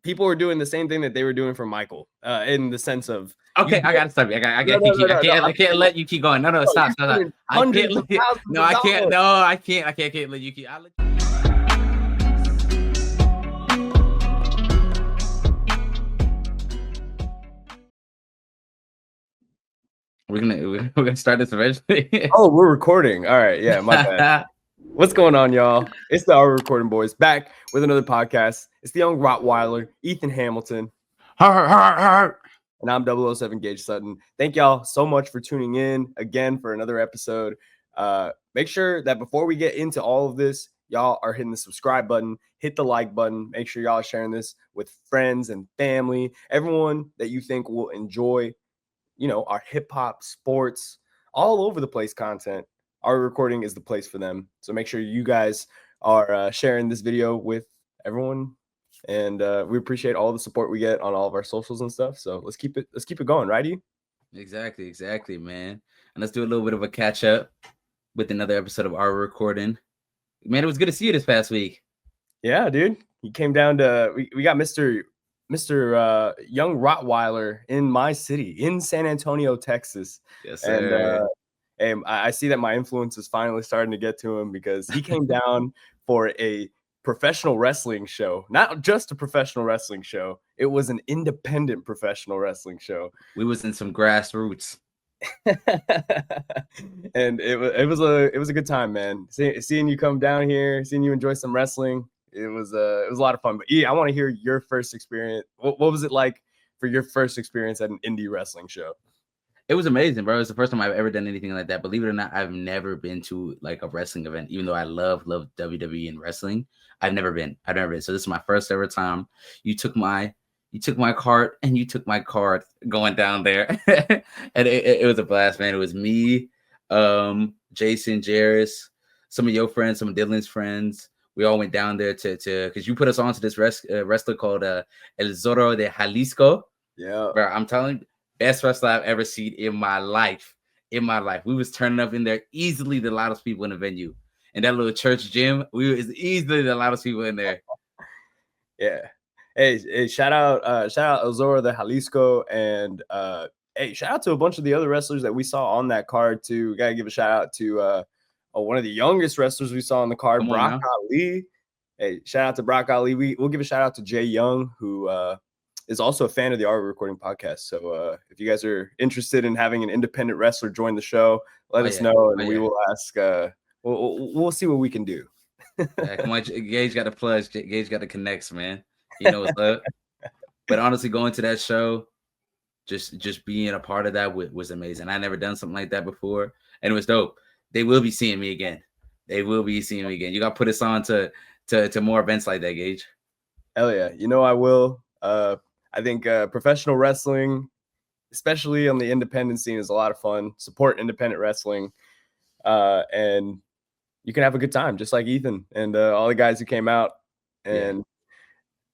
people were doing the same thing that they were doing for Michael, in the sense of okay, I gotta stop you. I can't let you keep going. No, stop. I can't let you. No, I can't. No, I can't let you keep. We're gonna start this eventually. Oh, we're recording. All right, yeah, my bad. What's going on, y'all? It's the Our Recording Boys back with another podcast. It's the young Rottweiler, Ethan Hamilton. And I'm 007 Gage Sutton. Thank y'all so much for tuning in again for another episode. Make sure that before we get into all of this, y'all are hitting the subscribe button, hit the like button. Make sure y'all are sharing this with friends and family, everyone that you think will enjoy, our hip hop, sports, all over the place content. Our Recording is the place for them. So make sure you guys are sharing this video with everyone. And we appreciate all the support we get on all of our socials and stuff. So let's keep it going, right? Exactly, man. And let's do a little bit of a catch up with another episode of Our Recording. Man, it was good to see you this past week. Yeah, dude. He came down to we got Mr. Young Rottweiler in my city, in San Antonio, Texas. Yes, sir. And I see that my influence is finally starting to get to him, because he came down for a professional wrestling show. Not just a professional wrestling show, it was an independent professional wrestling show. We was in some grassroots. And it was a good time, man. Seeing you come down here, seeing you enjoy some wrestling, it was a lot of fun. But I want to hear your first experience. What was it like for your first experience at an indie wrestling show? It was amazing, bro. It's the first time I've ever done anything like that. Believe it or not, I've never been to like a wrestling event, even though I love WWE and wrestling. I've never been. So this is my first ever time. You took my cart and you took my card going down there. And it was a blast, man. It was me, Jason, Jairus, some of your friends, some of Dylan's friends. We all went down there to because you put us on to this wrestler called El Zorro de Jalisco. Yeah, bro, I'm telling you, best wrestler I've ever seen in my life. We was turning up in there, easily the loudest people in the venue. In that little church gym, we was easily the loudest people in there. Yeah. Hey, shout out El Zorro de Jalisco, and hey, shout out to a bunch of the other wrestlers that we saw on that card too. Gotta give a shout out to one of the youngest wrestlers we saw on the card, Brock Ali. Hey, shout out to Brock Ali. We'll give a shout out to Jay Young, who is also a fan of the Our Recording podcast. So if you guys are interested in having an independent wrestler join the show, let us know, and we will ask. We'll see what we can do. Come on, Gage got the plugs. Gage got the connects, man. You know what's up. But honestly, going to that show, just being a part of that was amazing. I never done something like that before, and it was dope. They will be seeing me again. You got to put us on to more events like that, Gage. Hell yeah. I will. I think professional wrestling, especially on the independent scene, is a lot of fun. Support independent wrestling, and you can have a good time, just like Ethan and all the guys who came out. And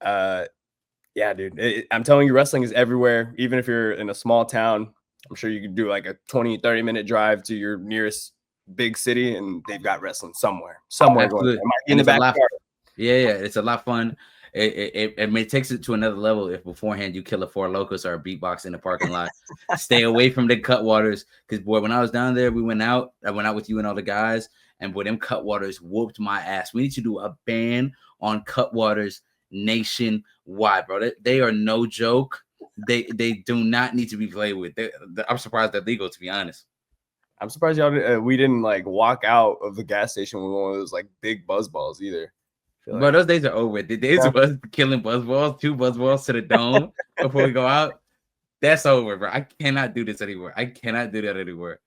yeah, dude, I'm telling you, wrestling is everywhere. Even if you're in a small town, I'm sure you could do like a 20-30 minute drive to your nearest big city, and they've got wrestling somewhere. Going in the backyard. Yeah, it's a lot of fun. It takes it to another level if beforehand you kill a Four Locos or a beatbox in the parking lot. Stay away from the Cutwaters, because boy, when I was down there, I went out with you and all the guys, and boy, them Cutwaters whooped my ass. We need to do a ban on Cutwaters nationwide, bro. They are no joke. They do not need to be played with. I'm surprised they're legal, to be honest. I'm surprised we didn't like walk out of the gas station with one of those like big buzz balls either. But those days are over. The days of us killing buzz balls, 2 buzz balls to the dome before we go out, that's over, bro. I cannot do this anymore. I cannot do that anymore.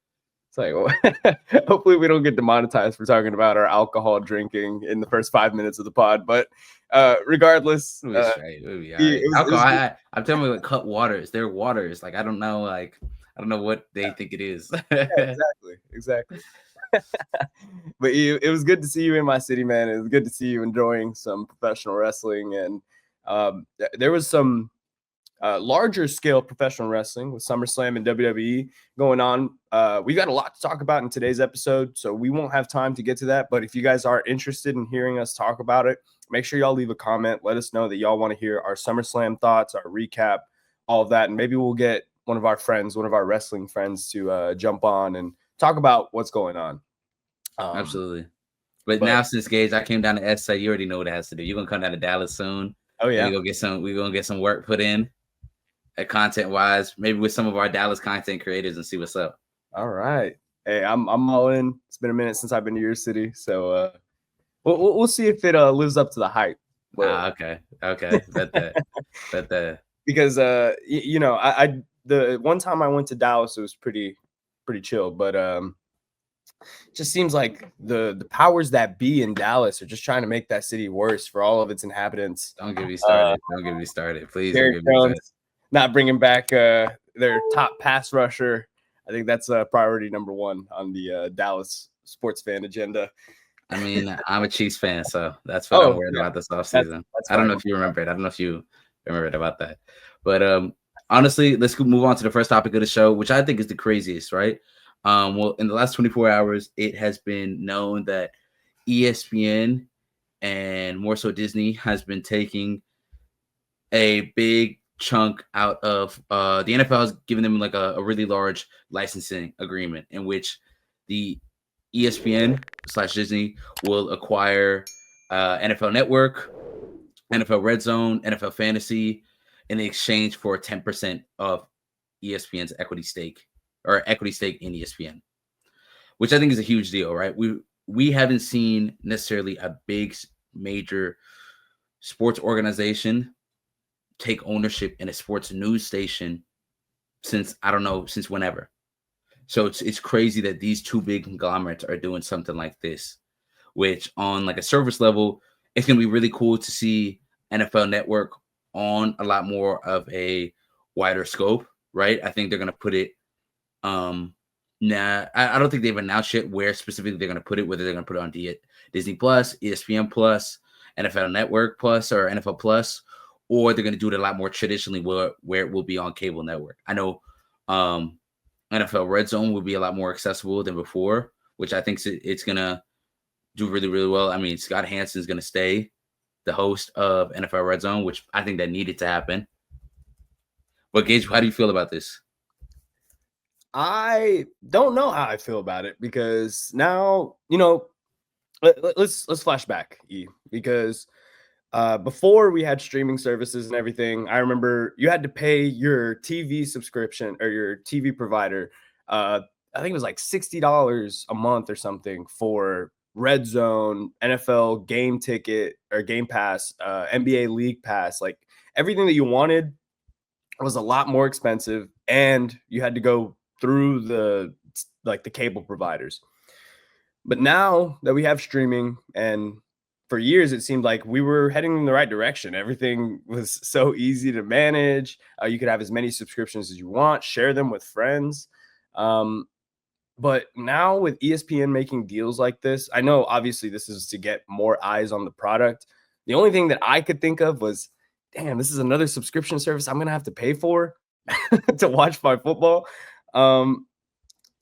It's like, well, hopefully we don't get demonetized for talking about our alcohol drinking in the first 5 minutes of the pod. But regardless, we'll be alcohol. I'm telling you, like, cut waters. They're waters. Like I don't know what they think it is. Yeah, exactly. But it was good to see you in my city, man. It was good to see you enjoying some professional wrestling, and there was some larger scale professional wrestling with SummerSlam and WWE going on. We got a lot to talk about in today's episode, so we won't have time to get to that. But if you guys are interested in hearing us talk about it, make sure y'all leave a comment. Let us know that y'all want to hear our SummerSlam thoughts, our recap, all of that. And maybe we'll get one of our wrestling friends to jump on and talk about what's going on. Absolutely. But now since Gage, I came down to S, you already know what it has to do. You're gonna come down to Dallas soon. Oh yeah. We're gonna get some work put in content wise, maybe with some of our Dallas content creators and see what's up. All right. Hey, I'm all in. It's been a minute since I've been to your city, so we'll see if it lives up to the hype. Okay. Bet that. Because you know, I the one time I went to Dallas, it was pretty chill, but just seems like the powers that be in Dallas are just trying to make that city worse for all of its inhabitants. Don't get me started. Don't get me started, please. Derrick Jones not bringing back their top pass rusher. I think that's priority number one on the Dallas sports fan agenda. I mean, I'm a Chiefs fan, so that's what I'm worried about this offseason. I don't know if you remember it. I don't know if you remembered about that. But honestly, let's move on to the first topic of the show, which I think is the craziest, right? Well, in the last 24 hours, it has been known that ESPN and more so Disney has been taking a big chunk out of the NFL has given them like a really large licensing agreement in which the ESPN/Disney will acquire NFL Network, NFL Red Zone, NFL Fantasy in exchange for 10% of ESPN's equity stake in ESPN, which I think is a huge deal, right? We haven't seen necessarily a big major sports organization take ownership in a sports news station since whenever. So it's crazy that these two big conglomerates are doing something like this, which on like a service level, it's going to be really cool to see NFL Network on a lot more of a wider scope, right? I think they're going to put it, I don't think they've announced yet where specifically they're going to put it, whether they're going to put it on Disney Plus, ESPN Plus, NFL Network Plus, or NFL Plus, or they're going to do it a lot more traditionally where it will be on cable network. I know NFL Red Zone will be a lot more accessible than before, which I think it's going to do really, really well. I mean, Scott Hansen is going to stay the host of NFL Red Zone, which I think that needed to happen. But Gage, how do you feel about this? I don't know how I feel about it because now, you know, let's flash back, because before we had streaming services and everything, I remember you had to pay your TV subscription or your TV provider. I think it was like $60 a month or something for Red Zone, NFL Game Ticket or Game Pass, NBA League Pass. Like everything that you wanted was a lot more expensive, and you had to go through the cable providers. But now that we have streaming, and for years it seemed like we were heading in the right direction. Everything was so easy to manage. You could have as many subscriptions as you want, share them with friends. But now with ESPN making deals like this, I know obviously this is to get more eyes on the product. The only thing that I could think of was, damn, this is another subscription service I'm going to have to pay for to watch my football.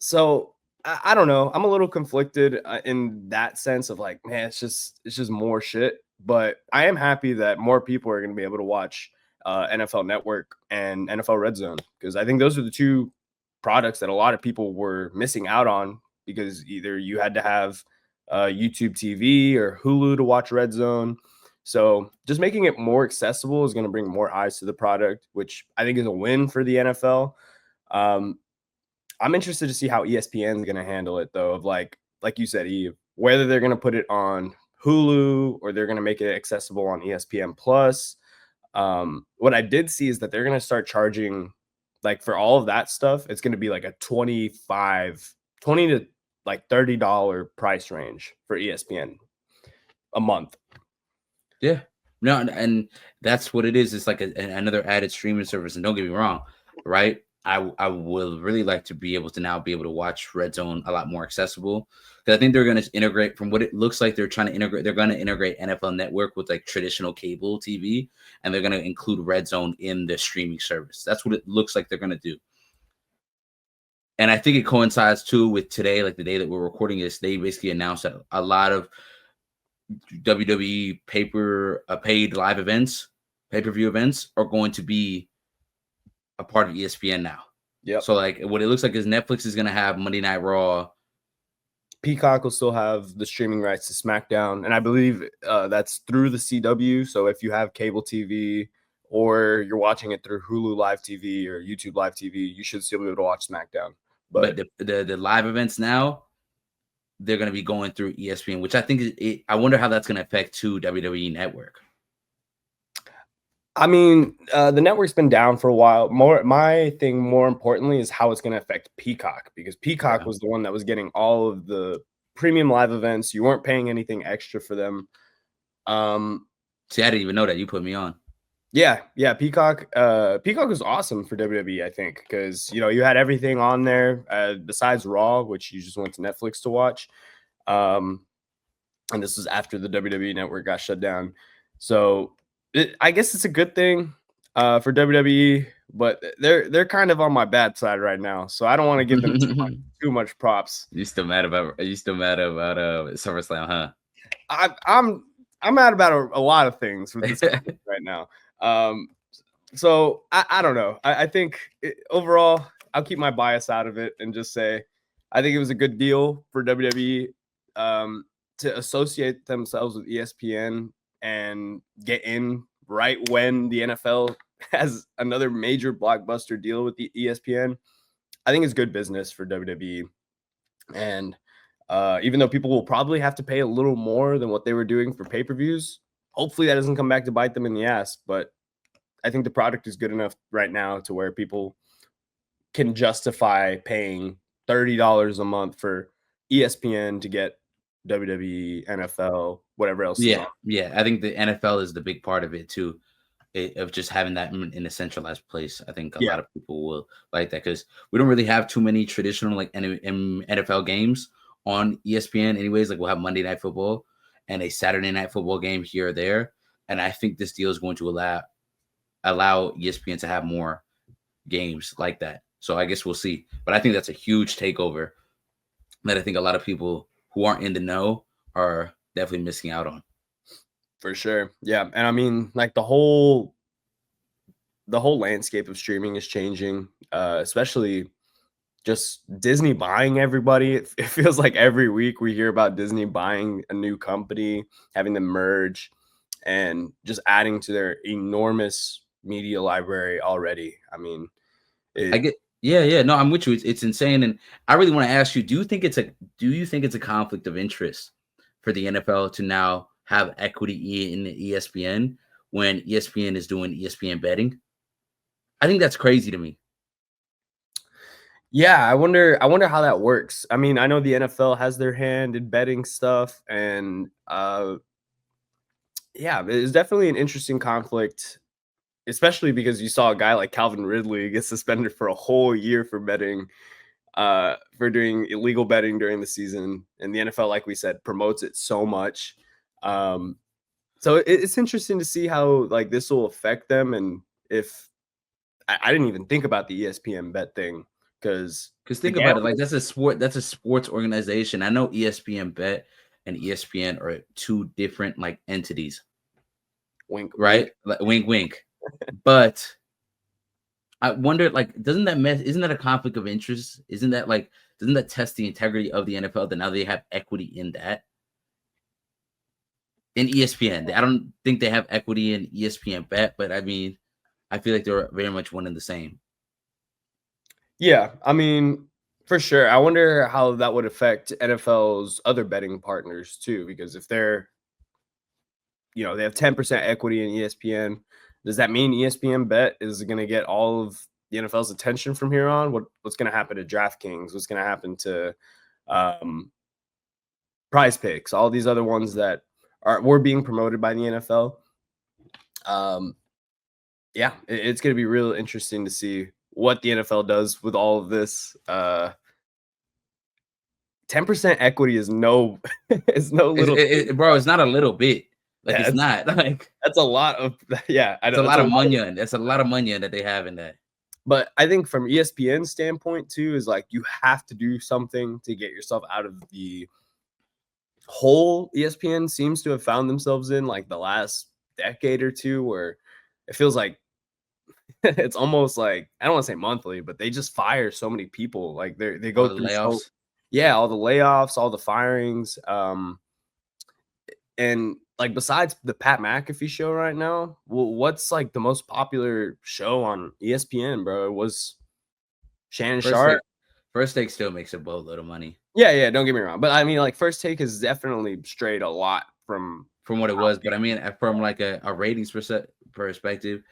So I don't know. I'm a little conflicted in that sense of like, man, it's just more shit. But I am happy that more people are going to be able to watch NFL Network and NFL Red Zone, because I think those are the two products that a lot of people were missing out on, because either you had to have YouTube TV or Hulu to watch Red Zone. So just making it more accessible is going to bring more eyes to the product, which I think is a win for the NFL. I'm interested to see how ESPN is going to handle it, though, of like you said, Eve, whether they're going to put it on Hulu or they're going to make it accessible on ESPN Plus. What I did see is that they're going to start charging, like for all of that stuff, it's going to be like a $20 to like $30 price range for ESPN a month. Yeah, no, and that's what it is. It's like another added streaming service. And don't get me wrong, right? I would really like to be able to watch Red Zone a lot more accessible, because I think they're going to integrate, from what it looks like, they're going to integrate NFL Network with like traditional cable TV, and they're going to include Red Zone in the streaming service. That's what it looks like they're going to do. And I think it coincides too with today, like the day that we're recording this, they basically announced that a lot of WWE paid live events, pay-per-view events are going to be a part of ESPN now. Yep. So like what it looks like is Netflix is going to have Monday Night Raw. Peacock will still have the streaming rights to SmackDown, and I believe that's through the CW. So if you have cable TV or you're watching it through Hulu Live TV or YouTube Live TV, you should still be able to watch SmackDown. But the live events now, they're going to be going through ESPN, which I think I wonder how that's going to affect WWE Network. I mean, the network's been down for a while. My thing, more importantly, is how it's going to affect Peacock, because Peacock was the one that was getting all of the premium live events. You weren't paying anything extra for them. See, I didn't even know that. You put me on. Yeah. Peacock was awesome for WWE, I think, because you had everything on there besides Raw, which you just went to Netflix to watch. And this was after the WWE Network got shut down. So I guess it's a good thing for WWE, but they're kind of on my bad side right now, so I don't want to give them too much props. You still mad about SummerSlam, huh? I'm mad about a lot of things with this right now. So I don't know. I think overall, I'll keep my bias out of it and just say I think it was a good deal for WWE to associate themselves with ESPN and get in right when the NFL has another major blockbuster deal with the ESPN. I think it's good business for WWE. And even though people will probably have to pay a little more than what they were doing for pay-per-views, hopefully that doesn't come back to bite them in the ass. But I think the product is good enough right now to where people can justify paying $30 a month for ESPN to get WWE, NFL, whatever else. Yeah. I think the NFL is the big part of it too, of just having that in a centralized place. I think a lot of people will like that because we don't really have too many traditional like NFL games on ESPN anyways. Like we'll have Monday Night Football and a Saturday Night Football game here or there. And I think this deal is going to allow ESPN to have more games like that. So I guess we'll see. But I think that's a huge takeover that I think a lot of people who aren't in the know are definitely missing out on. For sure. Yeah. And I mean, like the whole landscape of streaming is changing, especially just Disney buying everybody. It feels like every week we hear about Disney buying a new company, having them merge, and just adding to their enormous media library already. I mean, no, I'm with you. It's insane. And I really want to ask you, do you think it's a conflict of interest for the NFL to now have equity in the ESPN when ESPN is doing ESPN betting? I think that's crazy to me. Yeah, I wonder how that works. I mean, I know the NFL has their hand in betting stuff, and it's definitely an interesting conflict, especially because you saw a guy like Calvin Ridley get suspended for a whole year for betting, for doing illegal betting during the season. And the NFL, like we said, promotes it so much. So it's interesting to see how like this will affect them. And if I didn't even think about the ESPN bet thing, because think about it, like that's a sports organization. I know ESPN bet and ESPN are two different like entities. Wink, right? Like, wink, wink. But I wonder, like, isn't that a conflict of interest? Doesn't that test the integrity of the NFL that now they have equity in that? In ESPN, I don't think they have equity in ESPN bet, but I mean, I feel like they're very much one and the same. Yeah, I mean, for sure. I wonder how that would affect NFL's other betting partners too, because if they're, they have 10% equity in ESPN, does that mean ESPN bet is going to get all of the NFL's attention from here on? What's going to happen to DraftKings? What's going to happen to Prize Picks? All these other ones that were being promoted by the NFL. It's going to be real interesting to see what the NFL does with all of this. 10% equity is no little bro. It's not a little bit. Like it's not like that's a lot of I know, it's a lot of money. That's a lot of money that they have in that. But I think from ESPN's standpoint too is like you have to do something to get yourself out of the hole ESPN seems to have found themselves in like the last decade or two, where it feels like it's almost like, I don't want to say monthly, but they just fire so many people. Like they All go the through layoffs. all the layoffs, all the firings. And like besides the Pat McAfee show right now, what's like the most popular show on ESPN, bro? It was Shannon First Sharp. take, first take still makes a boatload of money. Yeah, don't get me wrong, but I mean, like First Take has definitely strayed a lot from What it was, but I mean, from like a ratings perspective,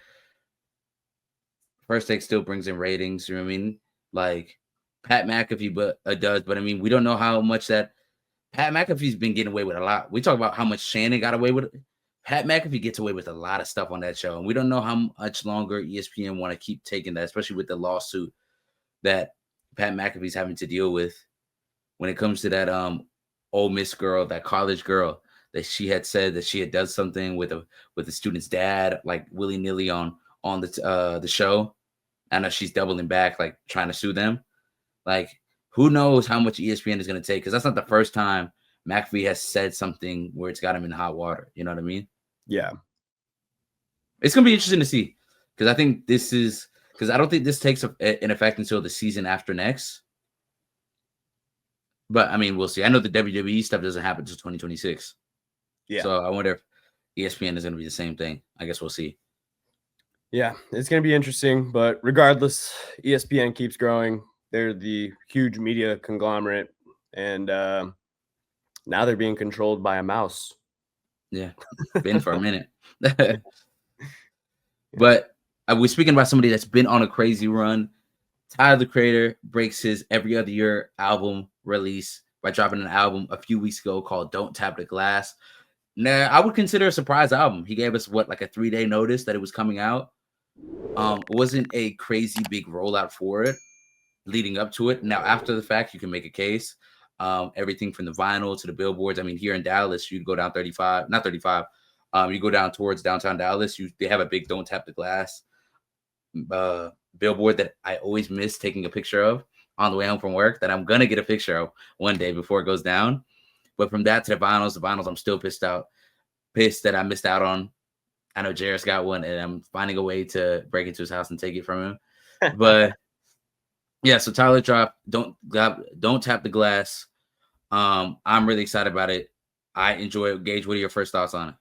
First Take still brings in ratings. You know what I mean? Like Pat McAfee, does, but I mean, we don't know how much that Pat McAfee's been getting away with a lot. We talk about how much Shannon got away with. Pat McAfee gets away with a lot of stuff on that show, and we don't know how much longer ESPN want to keep taking that, especially with the lawsuit that Pat McAfee's having to deal with when it comes to that Ole Miss girl, that college girl, that she had said that she had done something with the student's dad, like willy nilly on the show. I know she's doubling back, like trying to sue them. Like, who knows how much ESPN is going to take? Because that's not the first time McAfee has said something where it's got him in hot water. You know what I mean? Yeah. It's going to be interesting to see, because I think because I don't think this takes an effect until the season after next. But I mean, we'll see. I know the WWE stuff doesn't happen until 2026. Yeah. So I wonder if ESPN is going to be the same thing. I guess we'll see. Yeah, it's going to be interesting. But regardless, ESPN keeps growing. They're the huge media conglomerate. And now they're being controlled by a mouse. Yeah, been for a minute. But we're speaking about somebody that's been on a crazy run. Tyler, the Creator, breaks his every other year album release by dropping an album a few weeks ago called Don't Tap the Glass. Now, I would consider a surprise album. He gave us like a 3-day notice that it was coming out. It wasn't a crazy big rollout for it leading up to it. Now, after the fact, you can make a case. Everything from the vinyl to the billboards. I mean, here in Dallas, you go down 35, not 35. You go down towards downtown Dallas. They have a big Don't Tap the Glass billboard that I always miss taking a picture of on the way home from work, that I'm gonna get a picture of one day before it goes down. But from that to the vinyls, I'm still pissed that I missed out on. I know Jairus got one, and I'm finding a way to break into his house and take it from him. But yeah, so Tyler dropped Don't Tap the Glass. I'm really excited about it. I enjoy it. Gage, what are your first thoughts on it?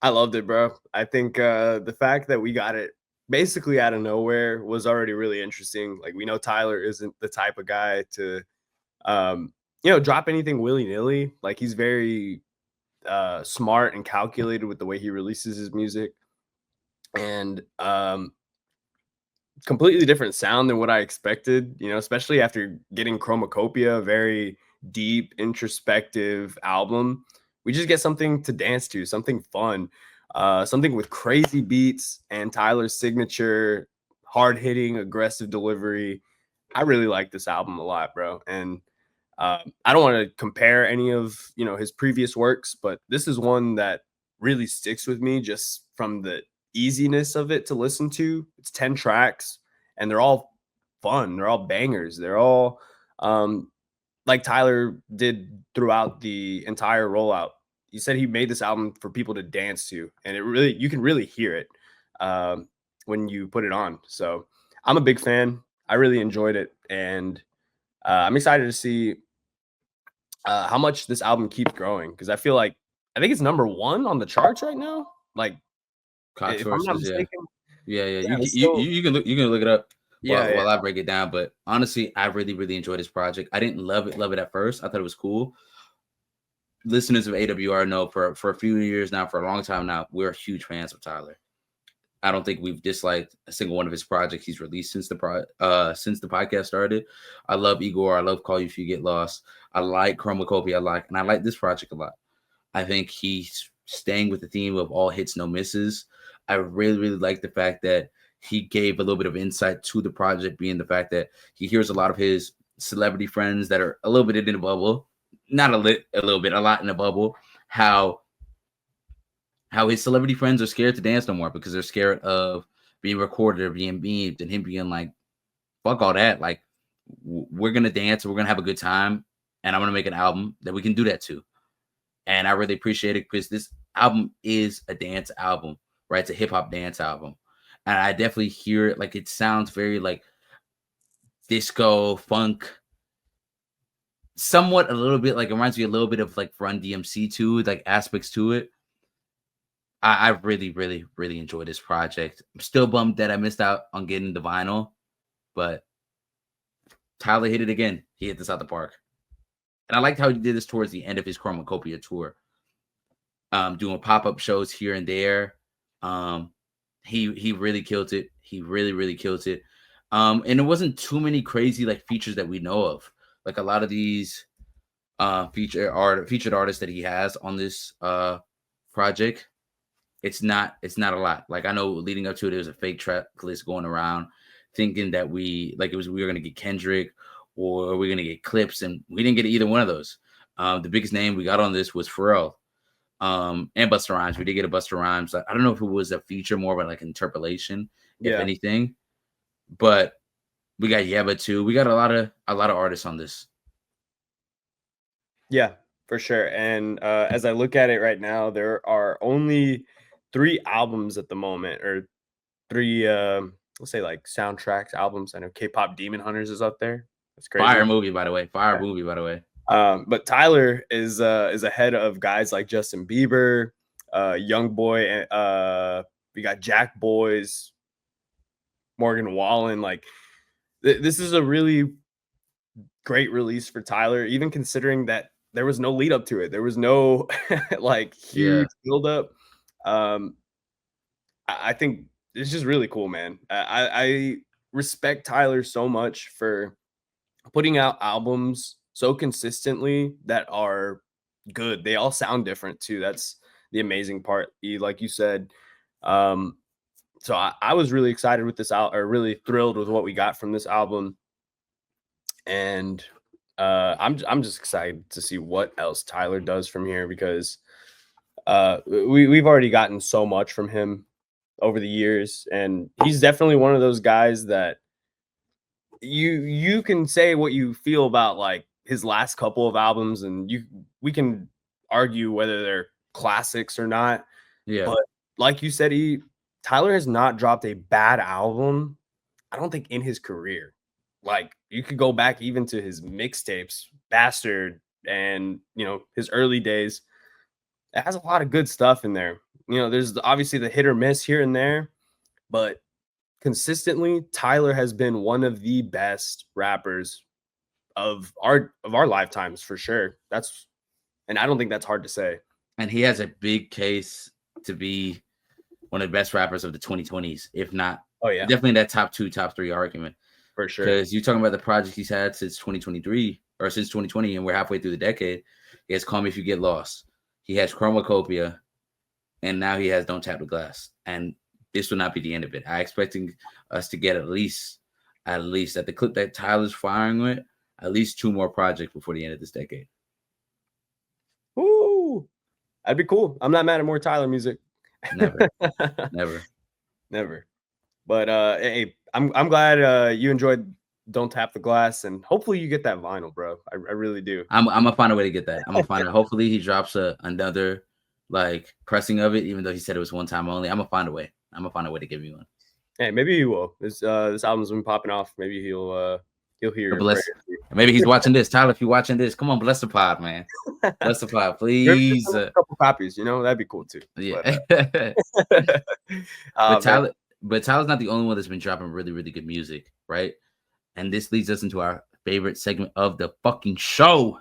I loved it, bro. I think the fact that we got it basically out of nowhere was already really interesting. Like, we know Tyler isn't the type of guy to drop anything willy-nilly. Like, he's very smart and calculated with the way he releases his music, and completely different sound than what I expected, especially after getting Chromacopia, a very deep, introspective album. We just get something to dance to, something fun, something with crazy beats and Tyler's signature hard-hitting, aggressive delivery. I really like this album a lot, bro. And I don't want to compare any of his previous works, but this is one that really sticks with me just from the easiness of it to listen to. It's 10 tracks, and they're all fun. They're all bangers. They're all like Tyler did throughout the entire rollout. He said he made this album for people to dance to, and you can really hear it when you put it on. So I'm a big fan. I really enjoyed it, and I'm excited to see how much this album keeps growing, because I think it's number 1 on the charts right now. Like, Cox if I'm not Sources, mistaken. yeah. You You can look it up while yeah. I break it down. But honestly, I really enjoyed this project. I didn't love it at first. I thought it was cool. Listeners of AWR know for a few years now, for a long time now, we're huge fans of Tyler. I don't think we've disliked a single one of his projects he's released since the podcast started. I love Igor. I love Call You If You Get Lost. I like Chromacopia. I like this project a lot. I think he's staying with the theme of all hits, no misses. I really like the fact that he gave a little bit of insight to the project, being the fact that he hears a lot of his celebrity friends that are a little bit in the bubble, not a little bit, a lot in the bubble, how his celebrity friends are scared to dance no more because they're scared of being recorded or being beamed, and him being like, fuck all that. Like, we're going to dance. We're going to have a good time. and I'm gonna make an album that we can do that to. And I really appreciate it because this album is a dance album, right? It's a hip hop dance album, and I definitely hear it. Like it sounds very like disco funk, somewhat a little bit like it reminds me a little bit of like Run DMC too, like aspects to it. I really, really, really enjoyed this project. I'm still bummed that I missed out on getting the vinyl, but Tyler hit it again. He hit this out the park. And I liked how he did this towards the end of his Chromacopia tour. Doing pop-up shows here and there. He really killed it. He really, really killed it. And it wasn't too many crazy like features that we know of. Like a lot of these featured artists that he has on this project. It's not a lot. Like I know leading up to it, there was a fake track list going around, thinking that we were gonna get Kendrick or we're gonna get Clips, and we didn't get either one of those. The biggest name we got on this was Pharrell, and Busta Rhymes. We did get a Busta Rhymes. I don't know if it was a feature, more of like interpolation, if anything. But we got Yebba too. We got a lot of artists on this. Yeah, for sure. And as I look at it right now, there are only 3 albums at the moment, or 3 let's say like soundtracks, albums. I know K-pop Demon Hunters is up there. That's crazy. Fire movie, by the way. Movie, by the way. But Tyler is ahead of guys like Justin Bieber, Young Boy, we got Jack Boys, Morgan Wallen. Like this is a really great release for Tyler, even considering that there was no lead up to it. There was no like huge build up. I think it's just really cool, man. I respect Tyler so much for putting out albums so consistently that are good. They all sound different too. That's the amazing part. Like you said. So I was really excited with this album, or really thrilled with what we got from this album. And I'm just excited to see what else Tyler does from here, because we've already gotten so much from him over the years, and he's definitely one of those guys that you can say what you feel about like his last couple of albums, and we can argue whether they're classics or not. Yeah. But like you said, Tyler has not dropped a bad album, I don't think, in his career. Like you could go back even to his mixtapes, Bastard, and his early days. It has a lot of good stuff in there. There's obviously the hit or miss here and there, but consistently, Tyler has been one of the best rappers of our lifetimes for sure. And I don't think that's hard to say. And he has a big case to be one of the best rappers of the 2020s, if not, definitely that top 2, top 3 argument. For sure. Because you're talking about the project he's had since 2023 or since 2020, and we're halfway through the decade. He has Call Me If You Get Lost. He has Chromacopia, and now he has Don't Tap the Glass. And this will not be the end of it. I'm expecting us to get at least at the clip that Tyler's firing with, at least 2 more projects before the end of this decade. Ooh, that'd be cool. I'm not mad at more Tyler music. Never. But hey, I'm glad you enjoyed Don't Tap the Glass, and hopefully you get that vinyl, bro. I really do. I'm gonna find a way to get that. I'm gonna find it. Hopefully he drops another like pressing of it, even though he said it was one time only. I'm gonna find a way. To give you one. Hey, maybe he will. This album's been popping off. Maybe he'll hear. Maybe he's watching this. Tyler, if you're watching this, come on, bless the pod, man. Bless the pod, please. A couple copies, that'd be cool too. Yeah. But Tyler's not the only one that's been dropping really, really good music, right? And this leads us into our favorite segment of the fucking show.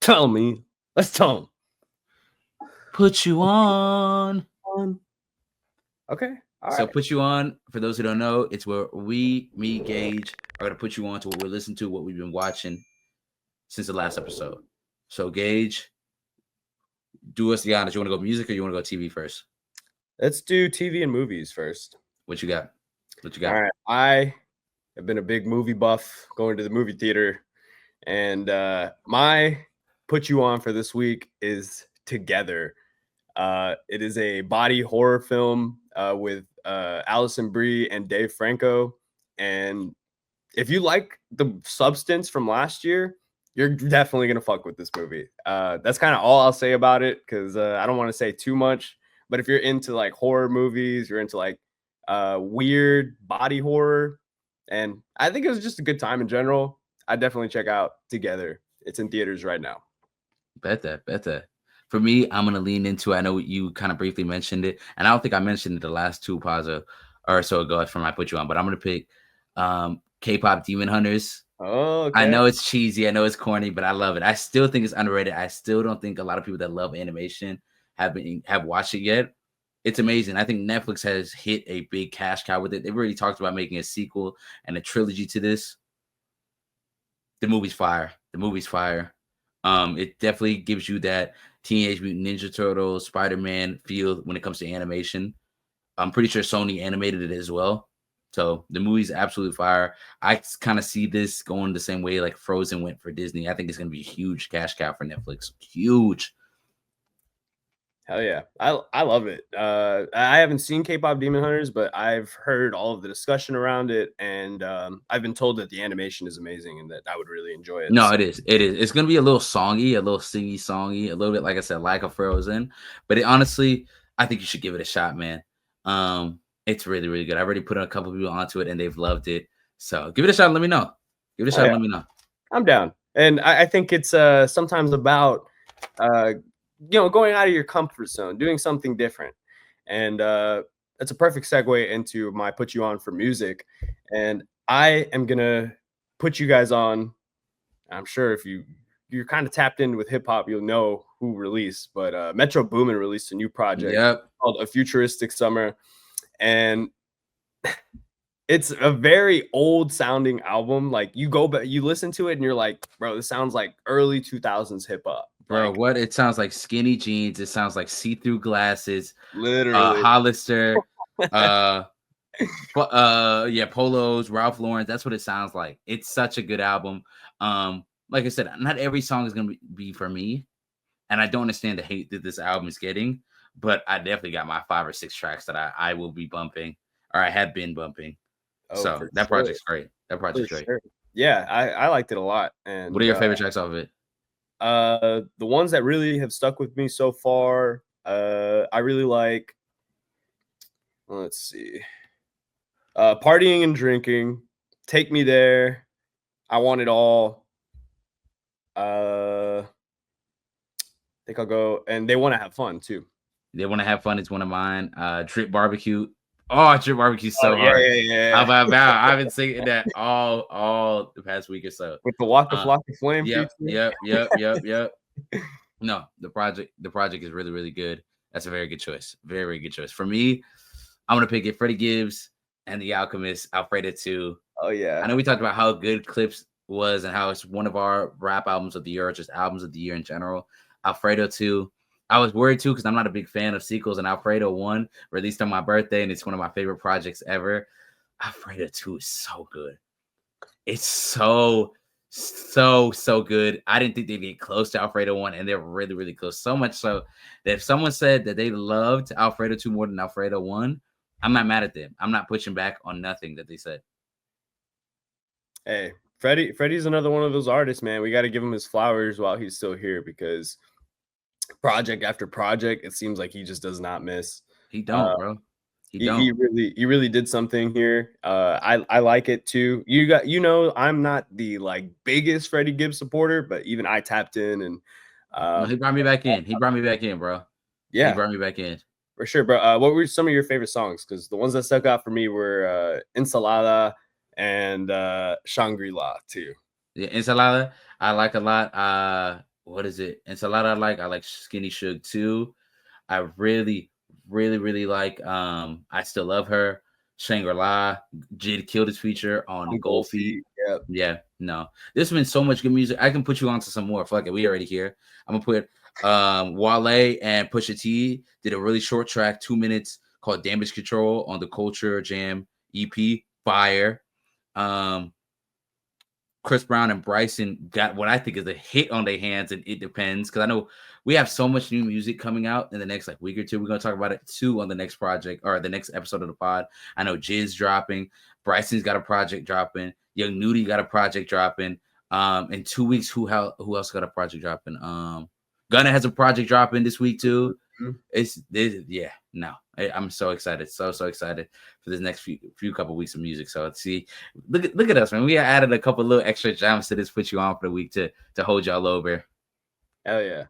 Tell me. Let's tell him. Put you on. Okay. All so right. Put you on, for those who don't know, it's where me, Gage, are going to put you on to what we're listening to, what we've been watching since the last episode. So, Gage, do us the honors. You want to go music or you want to go TV first? Let's do TV and movies first. What you got? All right. I have been a big movie buff, going to the movie theater. And my put you on for this week is Together. It is a body horror film with Alison Brie and Dave Franco. And if you like the substance from last year, you're definitely gonna fuck with this movie. That's kind of all I'll say about it because I don't want to say too much. But if you're into like horror movies, you're into like weird body horror, and I think it was just a good time in general. I definitely check out Together. It's in theaters right now. Bet that. For me, I'm gonna lean into. I know you kind of briefly mentioned it, and I don't think I mentioned it the last two pods or so ago from I put you on. But I'm gonna pick K-pop Demon Hunters. Oh, okay. I know it's cheesy, I know it's corny, but I love it. I still think it's underrated. I still don't think a lot of people that love animation have watched it yet. It's amazing. I think Netflix has hit a big cash cow with it. They've already talked about making a sequel and a trilogy to this. The movie's fire. It definitely gives you that Teenage Mutant Ninja Turtles, Spider-Man feel when it comes to animation. I'm pretty sure Sony animated it as well. So the movie's absolute fire. I kind of see this going the same way like Frozen went for Disney. I think it's going to be a huge cash cow for Netflix. Huge. Hell yeah. I love it. I haven't seen K-pop Demon Hunters, but I've heard all of the discussion around it, and I've been told that the animation is amazing and that I would really enjoy it. No, so. It is. It's going to be a little songy, a little singy-songy, a little bit, like I said, like a Frozen. But honestly, I think you should give it a shot, man. It's really, really good. I've already put a couple people onto it, and they've loved it. So give it a shot and let me know. Let me know. I'm down. And I think it's sometimes about going out of your comfort zone, doing something different. And that's a perfect segue into my put you on for music. And I am gonna put you guys on. I'm sure if you're kind of tapped in with hip hop, you'll know who released. But Metro Boomin released a new project called A Futuristic Summer. And it's a very old sounding album. Like you go back, you listen to it and you're like, bro, this sounds like early 2000s hip hop. Bro, like, what? It sounds like skinny jeans. It sounds like see-through glasses. Literally. Hollister. Polos, Ralph Lauren. That's what it sounds like. It's such a good album. Like I said, not every song is going to be for me. And I don't understand the hate that this album is getting. But I definitely got my 5 or 6 tracks that I will be bumping. Or I have been bumping. So that project's great. Sure. Yeah, I liked it a lot. And what are your favorite tracks off of it? The ones that really have stuck with me so far, I really like, let's see, Partying and Drinking, Take Me There, I Want It All. I think I'll go, and They Want to Have Fun too. They Want to Have Fun is one of mine. Trip Barbecue. Oh, Trip Barbecue so hard. Yeah. I've been singing that all the past week or so. With the Waka Flocka Flame. Yep. No, the project is really, really good. That's a very good choice. Very, very good choice. For me, I'm gonna pick it. Freddie Gibbs and The Alchemist, Alfredo 2. Oh yeah. I know we talked about how good Clips was and how it's one of our rap albums of the year, or just albums of the year in general. Alfredo 2. I was worried too because I'm not a big fan of sequels, and Alfredo 1 released on my birthday, and it's one of my favorite projects ever. Alfredo 2 is so good. It's so good. I didn't think they'd get close to Alfredo 1, and they're really, really close. So much so that if someone said that they loved Alfredo 2 more than Alfredo 1, I'm not mad at them. I'm not pushing back on nothing that they said. Hey, Freddie's another one of those artists, man. We got to give him his flowers while he's still here, because project after project, it seems like he just does not miss. He don't, bro. He really did something here. I like it too. I'm not the like biggest Freddie Gibbs supporter, but even I tapped in, and he brought me back in. Bro. Yeah, he brought me back in for sure, bro. What were some of your favorite songs? Because the ones that stuck out for me were Ensalada and Shangri-La too. Yeah, Ensalada I like a lot. What is it? Ensalada I like Skinny Suge too. I really like I Still Love Her, Shangri-La, Jid Killed His feature on Gold Feet. Yep. Yeah, no. There's been so much good music. I can put you on to some more. Fuck it, we already here. I'm gonna put Wale and Pusha T did a really short track, 2 minutes, called Damage Control on the Culture Jam EP. Fire. Chris Brown and Bryson got what I think is a hit on their hands, and it depends, because I know we have so much new music coming out in the next week or two. We're gonna talk about it too on the next project or the next episode of the pod. I know Jizz dropping, Bryson's got a project dropping, Young Nudie got a project dropping, In 2 weeks, who else got a project dropping? Gunna has a project dropping this week too. Mm-hmm. I'm so excited, so excited for this next few couple weeks of music. So let's see, look at us, man. We added a couple little extra jams to this, put you on for the week to hold y'all over. Hell yeah.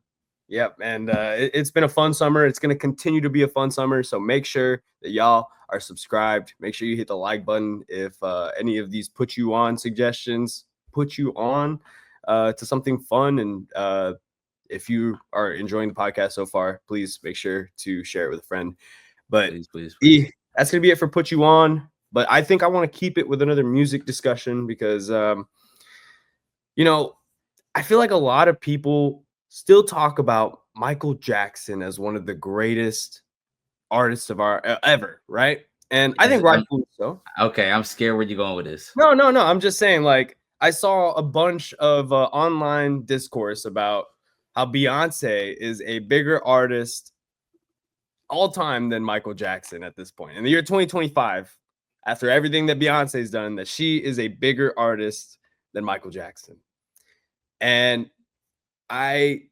Yep. And it's been a fun summer. It's going to continue to be a fun summer. So make sure that y'all are subscribed. Make sure you hit the like button if any of these put you on suggestions put you on to something fun. And if you are enjoying the podcast so far, please make sure to share it with a friend. But please. That's going to be it for Put You On. But I think I want to keep it with another music discussion because, I feel like a lot of people still talk about Michael Jackson as one of the greatest artists of our ever, right? And I think rightfully so. Okay, I'm scared where you're going with this. No. I'm just saying, like, I saw a bunch of online discourse about how Beyonce is a bigger artist all time than Michael Jackson at this point. In the year 2025, after everything that Beyonce's done, that she is a bigger artist than Michael Jackson. And I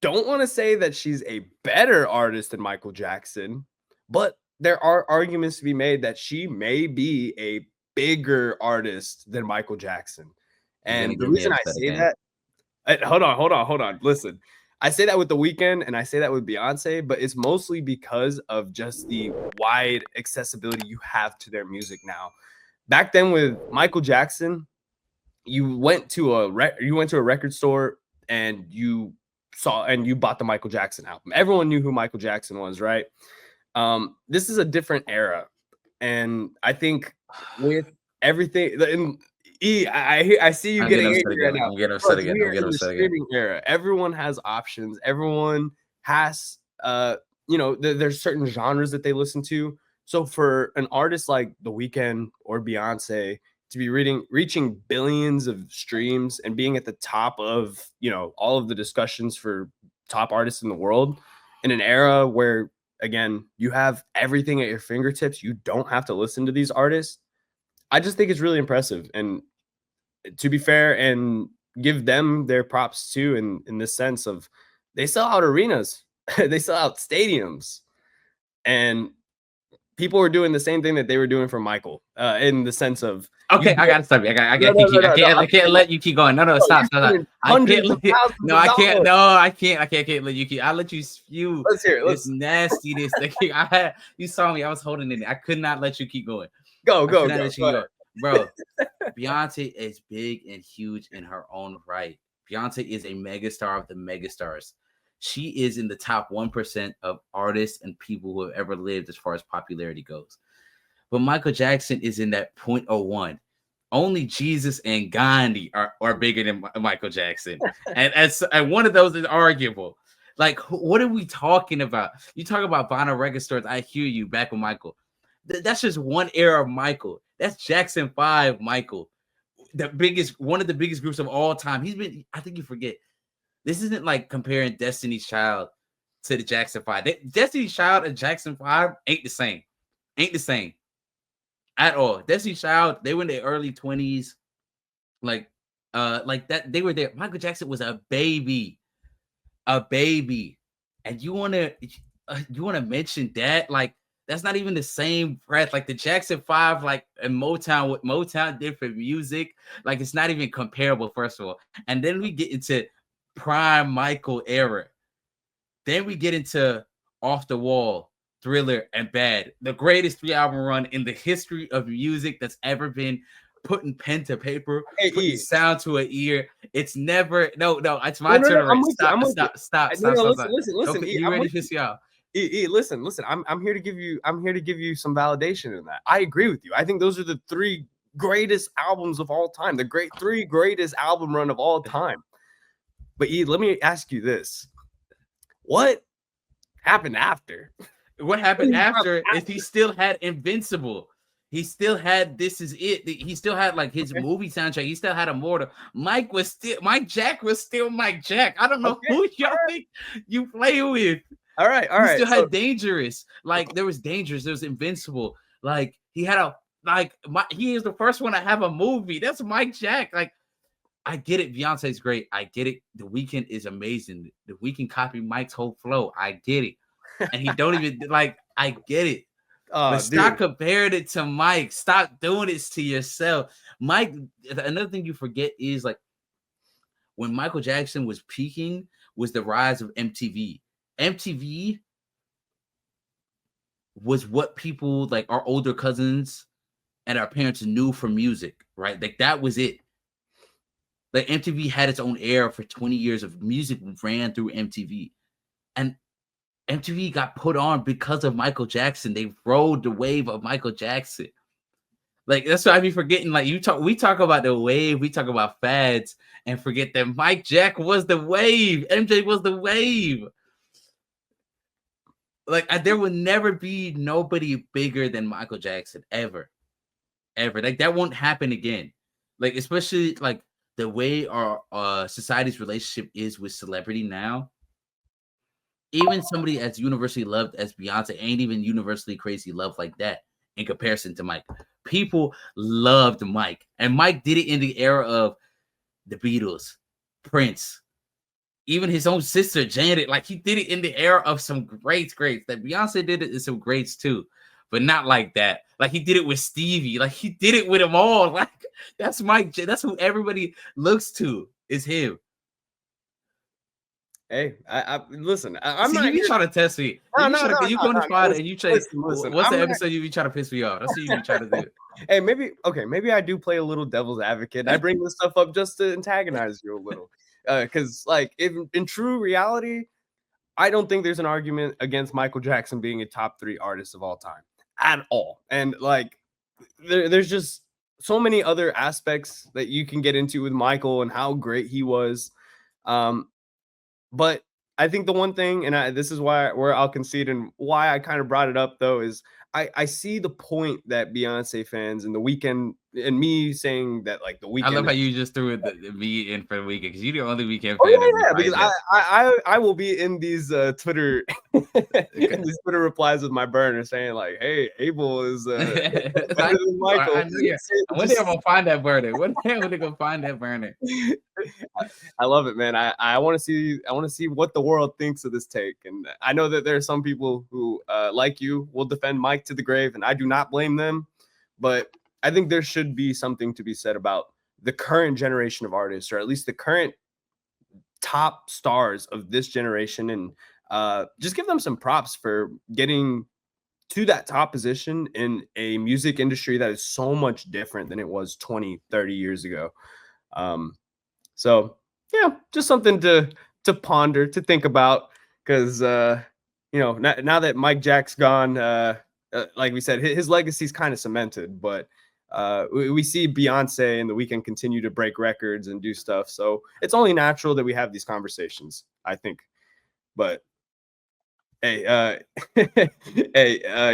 don't want to say that she's a better artist than Michael Jackson, but there are arguments to be made that she may be a bigger artist than Michael Jackson. And the reason I say that, hold on. Listen, I say that with The Weeknd and I say that with Beyonce, but it's mostly because of just the wide accessibility you have to their music now. Back then with Michael Jackson, you went to a record store and you bought the Michael Jackson album. Everyone knew who Michael Jackson was, right? This is a different era. And I think with everything, I see you getting angry right now. I'm getting upset again. Era. Everyone has options. Everyone has, there's certain genres that they listen to. So for an artist like The Weeknd or Beyonce to be reaching billions of streams and being at the top of, all of the discussions for top artists in the world in an era where, again, you have everything at your fingertips. You don't have to listen to these artists. I just think it's really impressive. And to be fair and give them their props too, in this sense of they sell out arenas, they sell out stadiums, and people were doing the same thing that they were doing for Michael, in the sense of, okay, I gotta stop you. I can't let you keep going. No, stop. I can't let you keep. I'll let you spew. Let's hear it. This nastiness. You saw me. I was holding it. I could not let you keep going. Go. Bro, Beyonce is big and huge in her own right. Beyonce is a megastar of the megastars. She is in the top 1% of artists and people who have ever lived as far as popularity goes. But Michael Jackson is in that 0.01. Only Jesus and Gandhi are bigger than Michael Jackson. and one of those is arguable. Like, what are we talking about? You talk about vinyl record stores. I hear you back with Michael. That's just one era of Michael. That's Jackson 5 Michael. One of the biggest groups of all time. I think you forget. This isn't like comparing Destiny's Child to the Jackson 5. Destiny's Child and Jackson 5 ain't the same. Ain't the same at all. Destiny's Child, they were in their early 20s. Like that, they were there. Michael Jackson was a baby. And you wanna mention that? Like, that's not even the same breath. Like the Jackson 5, like and Motown did for music. Like, it's not even comparable, first of all. And then we get into prime Michael era. Then we get into Off the Wall, Thriller, and Bad. The greatest 3-album run in the history of music that's ever been putting pen to paper, putting sound to an ear. It's never no. It's my turn. Stop. Listen. You ready to piss you off? Listen. I'm here to give you some validation in that. I agree with you. I think those are the 3 greatest albums of all time. The 3 greatest album run of all time. But let me ask you this: what happened after? What happened after is he still had Invincible. He still had This Is It. He still had like his movie soundtrack. He still had Immortal. Mike Jack was still Mike Jack. I don't know who y'all think you play with. All right. He still had Dangerous. Like, there was Dangerous. There was Invincible. Like, he had he is the first one to have a movie. That's Mike Jack. Like, I get it. Beyonce's great. I get it. The Weeknd is amazing. The Weeknd copied Mike's whole flow. I get it. And he don't even like, I get it. But stop comparing it to Mike. Stop doing this to yourself. Mike, another thing you forget is like when Michael Jackson was peaking was the rise of MTV. MTV was what people like our older cousins and our parents knew from music, right? Like that was it. Like MTV had its own era for 20 years of music ran through MTV. And MTV got put on because of Michael Jackson. They rode the wave of Michael Jackson. Like that's why I be forgetting. Like we talk about the wave, we talk about fads, and forget that Mike Jack was the wave. MJ was the wave. Like there will never be nobody bigger than Michael Jackson ever. Like that won't happen again. Like especially like the way our society's relationship is with celebrity now. Even somebody as universally loved as Beyonce ain't even universally crazy love like that in comparison to Mike. People loved Mike, and Mike did it in the era of the Beatles, Prince, even his own sister Janet. Like he did it in the era of some greats. That Beyonce did it in some greats too, but not like that. Like he did it with Stevie. Like he did it with them all. Like that's Mike. That's who everybody looks to. Is him. Hey, I listen. I'm not. You be trying to test me. You go on the spot and you try. Listen, what's the episode you be trying to piss me off? That's what you be trying to do. Hey, maybe I do play a little devil's advocate. I bring this stuff up just to antagonize you a little, because like in true reality, I don't think there's an argument against Michael Jackson being a top 3 artist of all time at all. And like, there's just so many other aspects that you can get into with Michael and how great he was. But I think the one thing, and this is where I'll concede and why I kind of brought it up though, is I see the point that Beyonce fans and the Weeknd and me saying that like the Weeknd. I love how you just threw me in for the Weeknd because you're the only Weeknd fan. Yeah, because I will be in these Twitter replies with my burner saying like, hey, Abel is better than Michael. One day I'm gonna find that burner. One day I'm gonna find that burner. I love it, man. I want to see what the world thinks of this take, and I know that there are some people who like you will defend Mike to the grave, and I do not blame them, but I think there should be something to be said about the current generation of artists, or at least the current top stars of this generation, and just give them some props for getting to that top position in a music industry that is so much different than it was 20, 30 years ago. So yeah, just something to ponder, to think about, because now that Mike Jack's gone, like we said, his legacy is kind of cemented, but we see Beyonce and the Weeknd continue to break records and do stuff, so it's only natural that we have these conversations, I think. But hey,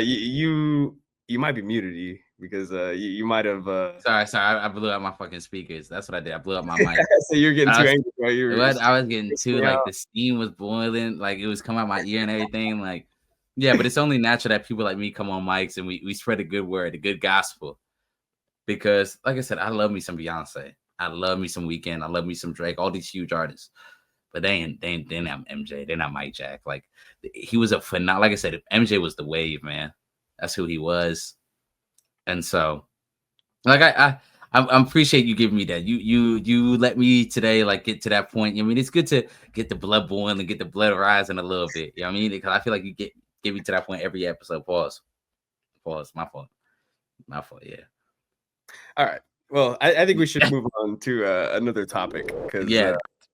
you might be muted, E, because you might have. Sorry, I blew out my fucking speakers. That's what I did. I blew up my mic. So you're getting too angry, right? I was getting too like the steam was boiling, like it was coming out my ear and everything. Like, yeah, but it's only natural that people like me come on mics and we spread a good word, a good gospel. Because, like I said, I love me some Beyonce. I love me some Weeknd. I love me some Drake. All these huge artists, but they're not MJ. They're not Mike Jack. Like he was a phenomenal. Like I said, MJ was the wave, man. That's who he was. And so, like I appreciate you giving me that. You let me today like get to that point. I mean, it's good to get the blood boiling and get the blood rising a little bit. You know what I mean? Because I feel like you get me to that point every episode. Pause. My fault. Yeah. All right. Well, I think we should move on to another topic, because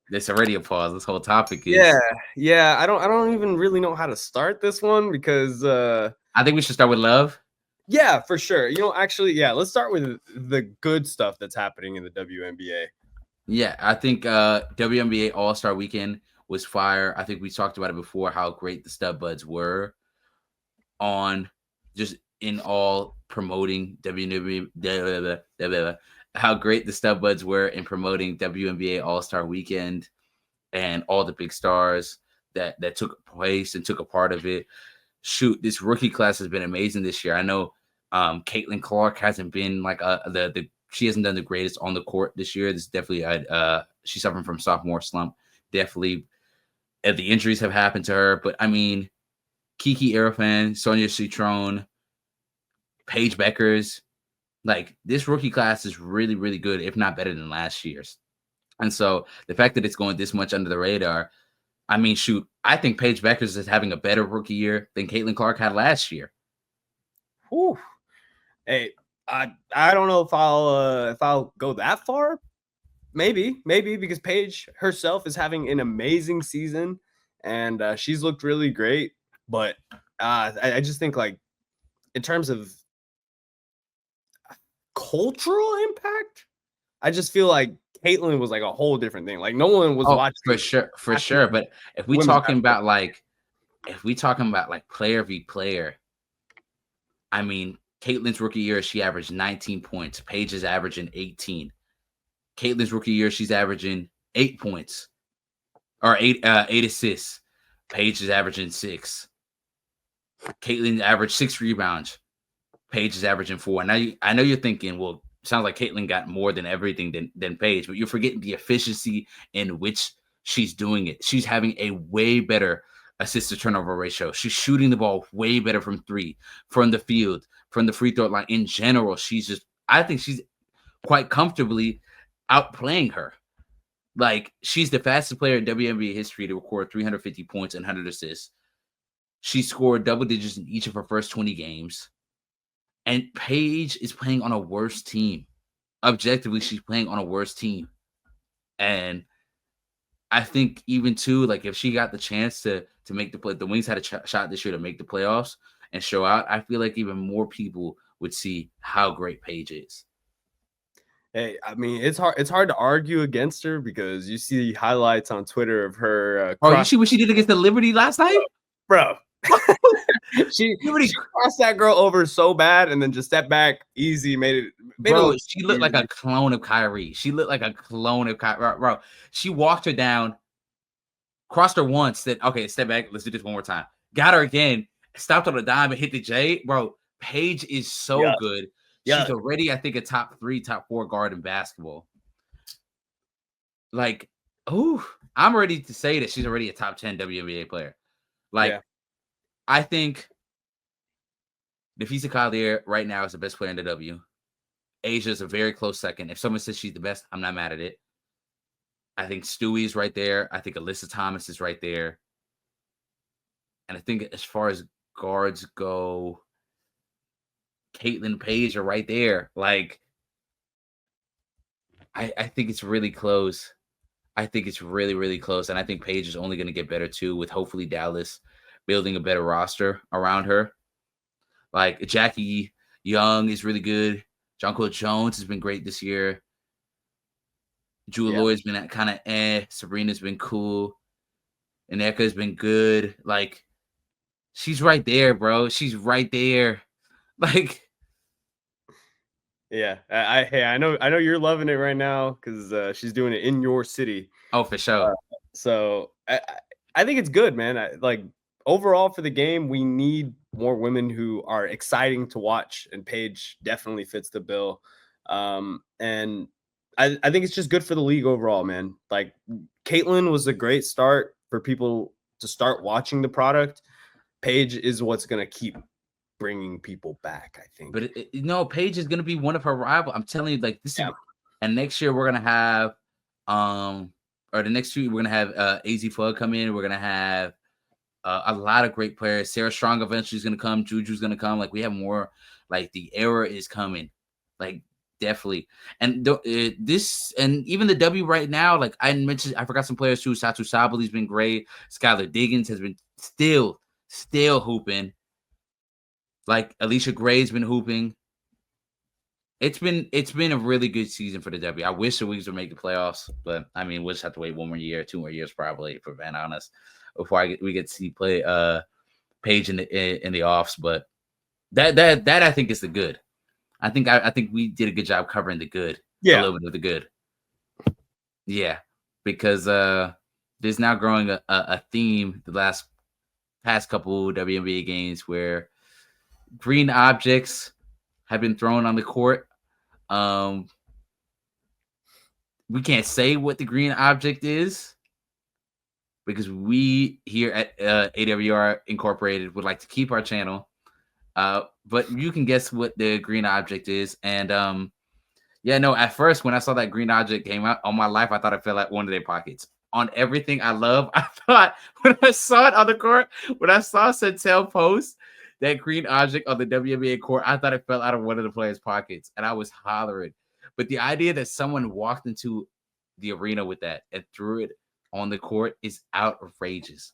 there's already a pause. This whole topic is I don't even really know how to start this one, because I think we should start with love. Yeah, for sure. Actually, let's start with the good stuff that's happening in the WNBA. Yeah, I think WNBA All-Star Weekend was fire. I think we talked about it before, how great the Stud Buds were on just in all promoting WNBA, how great the Stud Buds were in promoting WNBA All-Star Weekend and all the big stars that took place and took a part of it. Shoot, this rookie class has been amazing this year. I know Caitlin Clark hasn't been like the she hasn't done the greatest on the court this year. This is definitely she's suffering from sophomore slump. Definitely, the injuries have happened to her. But I mean, Kiki Arafan, Sonia Citrone, Paige Beckers, like this rookie class is really, really good, if not better than last year's. And so the fact that it's going this much under the radar, I mean, shoot, I think Paige Beckers is having a better rookie year than Caitlin Clark had last year. Whew. Hey, I don't know if I'll go that far. Maybe because Paige herself is having an amazing season, and she's looked really great. But I just think, like, in terms of cultural impact, I just feel like Caitlin was like a whole different thing. Like, no one was watching for sure. But if we talking about like player v player, I mean, Caitlin's rookie year, she averaged 19 points. Paige is averaging 18. Caitlin's rookie year, she's averaging 8 points or eight assists. Paige is averaging 6. Caitlin averaged 6 rebounds. Paige is averaging 4. Now I know you're thinking, well, sounds like Caitlin got more than everything than Paige, but you're forgetting the efficiency in which she's doing it. She's having a way better assist to turnover ratio. She's shooting the ball way better from 3, from the field, from the free throw line. In general, I think she's quite comfortably outplaying her. Like, she's the fastest player in WNBA history to record 350 points and 100 assists. She scored double digits in each of her first 20 games. And Paige is playing on a worse team. Objectively, she's playing on a worse team. And I think even too, like, if she got the chance to make the play, the Wings had a shot this year to make the playoffs and show out, I feel like even more people would see how great Paige is. Hey, I mean, it's hard to argue against her because you see highlights on Twitter of her. You see what she did against the Liberty last night, bro. she crossed that girl over so bad and then just stepped back easy, made it she looked like a clone of Kyrie. Bro, she walked her down, crossed her once, said, okay, step back, let's do this one more time. Got her again, stopped on a dime and hit the J. Bro, Paige is so good. She's already, I think, a top 3, top 4 guard in basketball. Like, I'm ready to say that she's already a top 10 WNBA player. Like, I think Nafisa Collier right now is the best player in the W. Asia is a very close second. If someone says she's the best, I'm not mad at it. I think Stewie is right there. I think Alyssa Thomas is right there. And I think as far as guards go, Caitlin, Paige are right there. Like, I think it's really close. I think it's really, really close. And I think Paige is only going to get better too, with hopefully Dallas building a better roster around her. Like, Jackie Young is really good. Jonquil Jones has been great this year. Jewel Lloyd's been kind of Sabrina's been cool. Aneka has been good. Like, she's right there, bro. She's right there. Like, yeah, I know you're loving it right now because she's doing it in your city. Oh, for sure. So I think it's good, man. Like, overall for the game, we need more women who are exciting to watch, and Paige definitely fits the bill. And I think it's just good for the league overall, man. Like, Caitlin was a great start for people to start watching the product. Paige is what's going to keep bringing people back, I think. But Paige is going to be one of her rivals. I'm telling you, like, this is, and next year we're going to have, or the next 2 we're going to have AZ Flood come in. We're going to have a lot of great players. Sarah Strong eventually is going to come. Juju's going to come. Like, we have more. Like, the era is coming. Like, definitely. And this, and even the W right now, like I mentioned, I forgot some players too. Satu Sabali's been great. Skylar Diggins has been still hooping. Like, Alicia Gray's been hooping. It's been a really good season for the W. I wish the Wings would make the playoffs, but I mean, we'll just have to wait 1 more year, 2 more years probably, for being honest, before we get to see play Paige in the offs. But that I think is the good. I think we did a good job covering the good. Yeah, a little bit of the good. Yeah, because there's now growing a theme the past couple WNBA games where green objects have been thrown on the court. we can't say what the green object is because we here at AWR Incorporated would like to keep our channel. But you can guess what the green object is. And yeah, no, at first when I saw that green object came out on my life, I thought it fell out one of their pockets. On everything I love, I thought when I saw it on the court, when I saw Centel post that green object on the WNBA court, I thought it fell out of one of the players' pockets, and I was hollering. But the idea that someone walked into the arena with that and threw it on the court is outrageous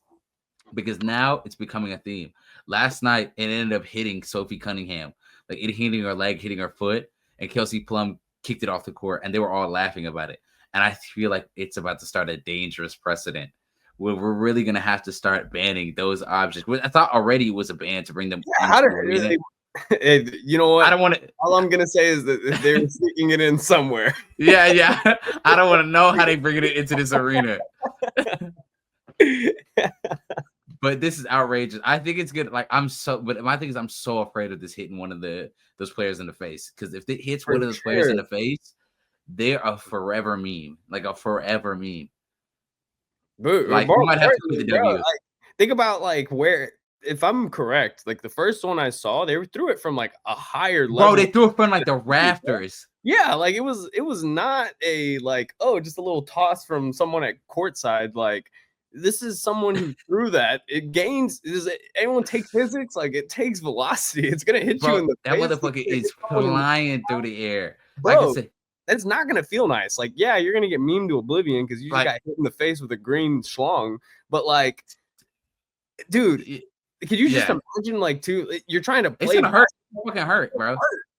because now it's becoming a theme. Last night, it ended up hitting Sophie Cunningham, like it hitting her leg, hitting her foot, and Kelsey Plum kicked it off the court, and they were all laughing about it. And I feel like it's about to start a dangerous precedent where we're really going to have to start banning those objects. I thought already it was a ban to bring them. You know what? I don't want to. All I'm going to say is that they're sneaking it in somewhere. Yeah. I don't want to know how they bringing it into this arena. But this is outrageous. I think it's good. Like but my thing is I'm so afraid of this hitting one of those players in the face. Because if it hits one of those players in the face, they're a forever meme. Like a forever meme. Like we might have to quit the W. Like, think about like where, if I'm correct, like the first one I saw, they threw it from like a higher level. Bro, they threw it from like the rafters. Yeah, like it was not a like, oh, just a little toss from someone at courtside. Like this is someone who threw that. It gains. Anyone take physics? Like it takes velocity. It's gonna hit you in the face. That motherfucker is flying through the air. Bro, like I said, that's not gonna feel nice. Like, yeah, you're gonna get memed to oblivion because you just got hit in the face with a green schlong. But like, dude, could you just imagine like you're trying to play? It's gonna hurt. It's fucking hurt, bro.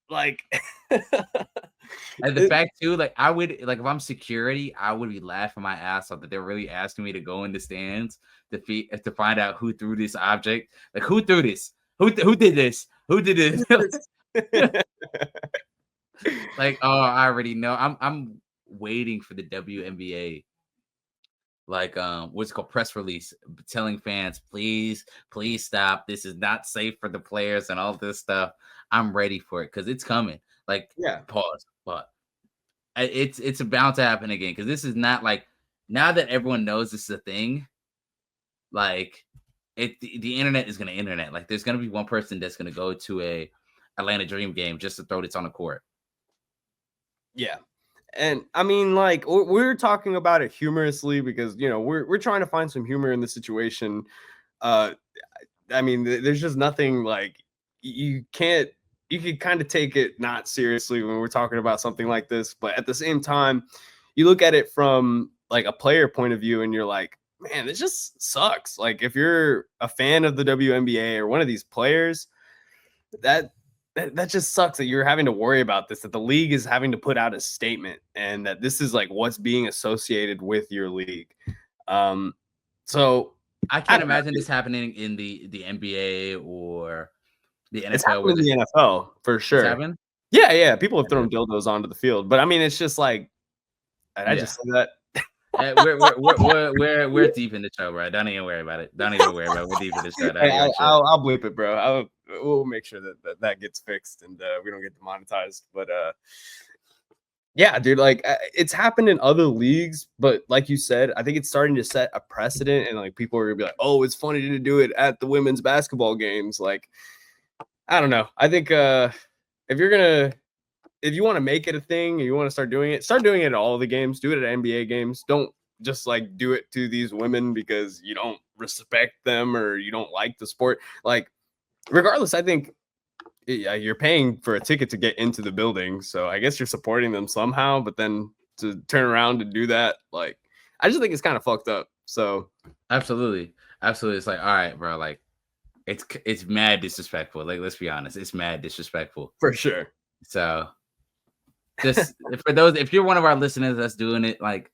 Like, and the fact too, like I would like if I'm security, I would be laughing my ass off that they're really asking me to go in the stands to find out who threw this object. Like who threw this? Who did this? Who did this? Like, oh, I already know. I'm waiting for the WNBA, like what's it called, press release telling fans, please stop. This is not safe for the players and all this stuff. I'm ready for it because it's coming. Like, pause, but it's bound to happen again because this is not like now that everyone knows this is a thing. Like, the internet is gonna internet. Like, there's gonna be one person that's gonna go to a Atlanta Dream game just to throw this on the court. Yeah. And I mean, like, we're talking about it humorously because, you know, we're trying to find some humor in the situation. I mean, there's just nothing like you can kind of take it not seriously when we're talking about something like this. But at the same time, you look at it from like a player point of view and you're like, man, this just sucks. Like if you're a fan of the WNBA or one of these players, that just sucks that you're having to worry about this, that the league is having to put out a statement and that this is like what's being associated with your league. So I can't imagine this happening in the NBA or the NFL. It's happening in the NFL for sure. Yeah. People have thrown dildos onto the field, but I mean, it's just like, I just said that. We're deep in the show, bro. Don't even worry about it. We're deep in the show. I'll bleep it, bro. We'll make sure that gets fixed and we don't get demonetized. But yeah, dude, like it's happened in other leagues, but like you said, I think it's starting to set a precedent, and like people are gonna be like, "Oh, it's funny to do it at the women's basketball games." Like, I don't know. I think if you want to make it a thing, and you want to start doing it at all the games. Do it at NBA games. Don't just like do it to these women because you don't respect them or you don't like the sport. Like, regardless, I think you're paying for a ticket to get into the building, so I guess you're supporting them somehow. But then to turn around and do that, like, I just think it's kind of fucked up. So absolutely, it's like, all right, bro, like it's mad disrespectful. Like, let's be honest, it's mad disrespectful for sure. So just for those, if you're one of our listeners that's doing it, like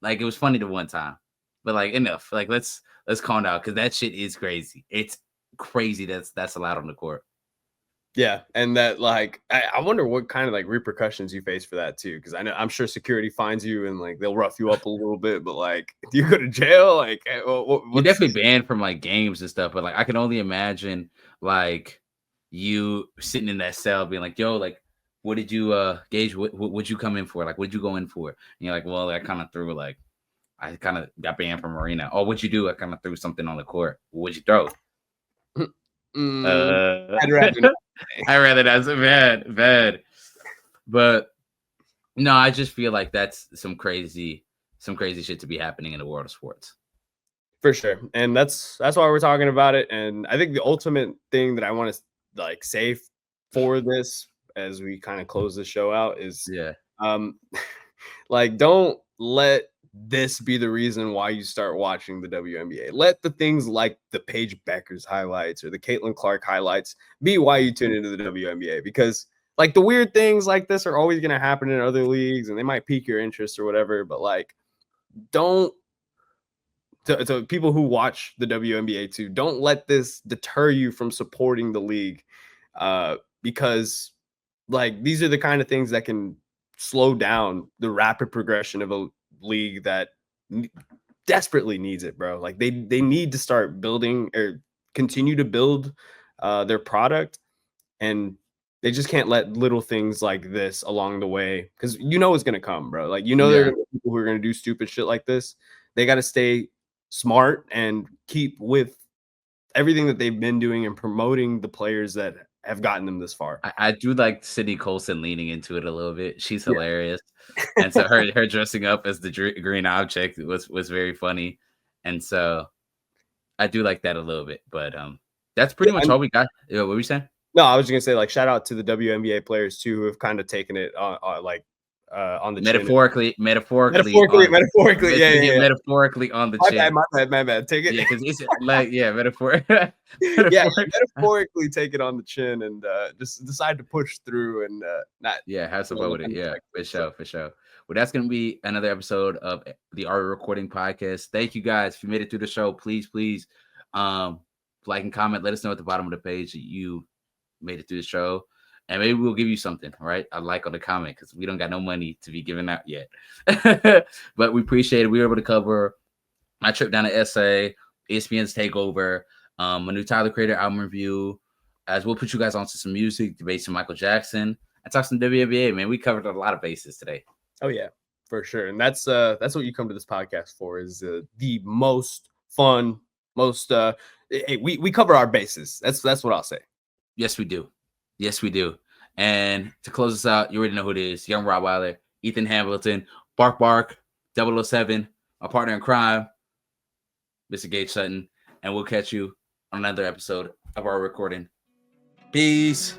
it was funny the one time, but like enough. Like let's calm down because that shit is crazy. It's crazy that's allowed on the court. Yeah, and that like I wonder what kind of like repercussions you face for that too, because I'm sure security finds you and like they'll rough you up a little bit, but like do you go to jail? Like you're definitely banned from like games and stuff, but like I can only imagine like you sitting in that cell being like, yo, like what did you Gage? What you come in for? Like, what did you go in for? And you're like, well, I kind of threw like, I kind of got banned from arena. Oh, what'd you do? I kind of threw something on the court. What'd you throw? I'd rather not. I'd rather not. Bad. But no, I just feel like that's some crazy shit to be happening in the world of sports. For sure. And that's why we're talking about it. And I think the ultimate thing that I want to like say for this as we kind of close the show out is like, don't let this be the reason why you start watching the WNBA. Let the things like the Paige Beckers highlights or the Caitlin Clark highlights be why you tune into the WNBA, because like the weird things like this are always going to happen in other leagues and they might pique your interest or whatever, but like don't to people who watch the WNBA too, don't let this deter you from supporting the league, because like these are the kind of things that can slow down the rapid progression of a league that desperately needs it, bro. Like they need to start building or continue to build their product, and they just can't let little things like this along the way, because you know it's gonna come, bro. Like there are gonna be people who are gonna do stupid shit like this. They got to stay smart and keep with everything that they've been doing and promoting the players that have gotten them this far. I do like Sydney Colson leaning into it a little bit. She's hilarious. And so her dressing up as the green object was very funny. And so I do like that a little bit. But that's pretty much all we got. What were you saying? No, I was just gonna say, like, shout out to the WNBA players too, who have kind of taken it on the metaphorically, yeah, metaphorically on the chin. My bad. Take it. Yeah, because it's like metaphor. Metaphorically take it on the chin and just decide to push through and not have some fun with it. Yeah, for sure. Well, that's gonna be another episode of the Are We Recording podcast. Thank you guys. If you made it through the show, please like and comment. Let us know at the bottom of the page that you made it through the show. And maybe we'll give you something, right? A like on the comment, because we don't got no money to be giving out yet. But we appreciate it. We were able to cover my trip down to SA, ESPN's Takeover, a new Tyler Creator album review, as we'll put you guys onto some music, debates from Michael Jackson, and talk some WNBA, man. We covered a lot of bases today. Oh, yeah, for sure. And that's what you come to this podcast for, is the most fun, most hey, we cover our bases. That's what I'll say. Yes, we do. And to close us out, you already know who it is. Young Rottweiler, Ethan Hamilton, Bark, 007, my partner in crime, Mr. Gage Sutton. And we'll catch you on another episode of Our Recording. Peace.